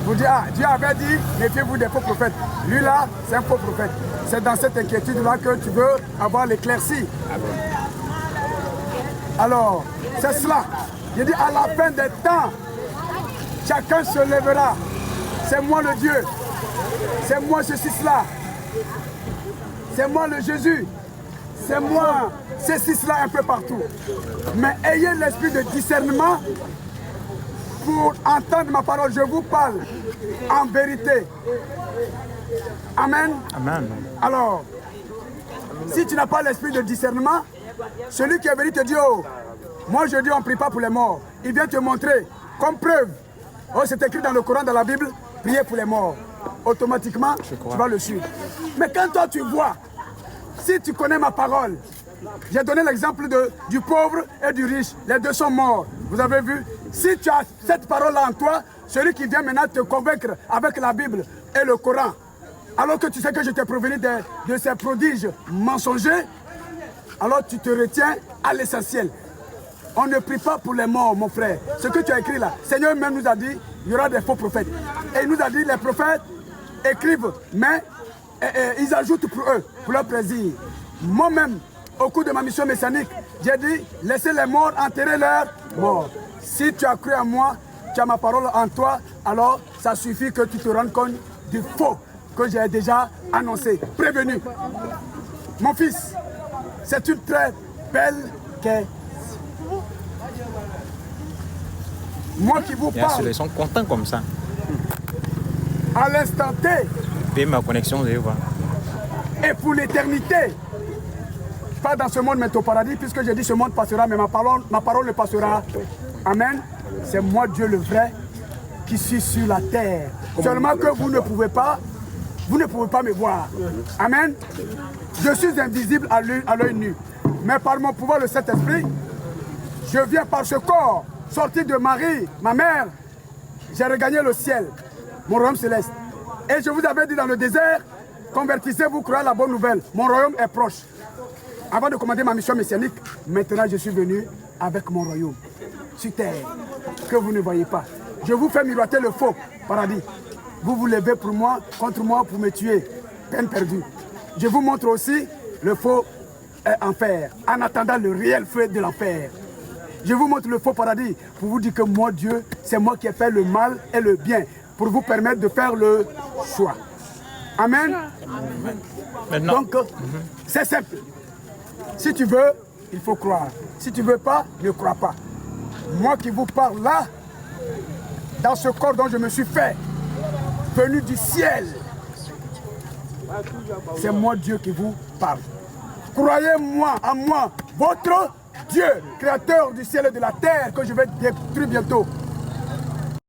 Vous dites, ah, Dieu avait dit, méfiez-vous des faux prophètes. Lui là, c'est un faux prophète. C'est dans cette inquiétude-là que tu veux avoir l'éclaircie. Alors, c'est cela. Je dis, à la fin des temps, chacun se lèvera. C'est moi le Dieu. C'est moi ceci, cela. C'est moi le Jésus. C'est moi ceci, cela un peu partout. Mais ayez l'esprit de discernement pour entendre ma parole. Je vous parle en vérité. Amen. Amen. Alors, si tu n'as pas l'esprit de discernement, celui qui est venu te dit, oh, moi je dis on ne prie pas pour les morts. Il vient te montrer comme preuve. Oh, c'est écrit dans le Coran, dans la Bible, priez pour les morts. Automatiquement, tu vas le suivre. Mais quand toi tu vois, si tu connais ma parole, j'ai donné l'exemple du pauvre et du riche. Les deux sont morts. Vous avez vu? Si tu as cette parole-là en toi, celui qui vient maintenant te convaincre avec la Bible et le Coran, alors que tu sais que je t'ai prévenu de ces prodiges mensongers, alors tu te retiens à l'essentiel. On ne prie pas pour les morts, mon frère. Ce que tu as écrit là, Seigneur même nous a dit, il y aura des faux prophètes. Et il nous a dit, les prophètes écrivent, mais ils ajoutent pour eux, pour leur plaisir. Moi-même, au cours de ma mission messianique, j'ai dit, laissez les morts enterrer leurs morts. Si tu as cru en moi, tu as ma parole en toi, alors ça suffit que tu te rendes compte du faux que j'ai déjà annoncé, prévenu. Mon fils, c'est une très belle question. Moi qui vous Bien sûr, parle, ils sont contents comme ça. à l'instant T, Paye ma connexion, vous allez voir. et pour l'éternité, pas dans ce monde mais au paradis, puisque j'ai dit ce monde passera, mais ma parole ne passera. Amen. C'est moi Dieu le vrai qui suis sur la terre. Seulement que vous ne pouvez pas me voir. Amen. Je suis invisible à l'œil nu. Mais par mon pouvoir, le Saint-Esprit, je viens par ce corps, sorti de Marie, ma mère, j'ai regagné le ciel, mon royaume céleste. Et je vous avais dit dans le désert, convertissez-vous, croyez la bonne nouvelle. Mon royaume est proche. Avant de commander ma mission messianique, maintenant je suis venu avec mon royaume sur terre, que vous ne voyez pas. Je vous fais miroiter le faux paradis. Vous vous levez pour moi, contre moi, pour me tuer. Peine perdue. Je vous montre aussi le faux enfer, en attendant le réel feu de l'enfer. Je vous montre le faux paradis pour vous dire que moi, Dieu, c'est moi qui ai fait le mal et le bien, pour vous permettre de faire le choix. Amen. Maintenant, Donc, c'est simple. Si tu veux, il faut croire. Si tu ne veux pas, ne crois pas. Moi qui vous parle là, dans ce corps dont je me suis fait, venu du ciel, c'est moi Dieu qui vous parle. Croyez-moi en moi, votre Dieu, créateur du ciel et de la terre, que je vais détruire bientôt.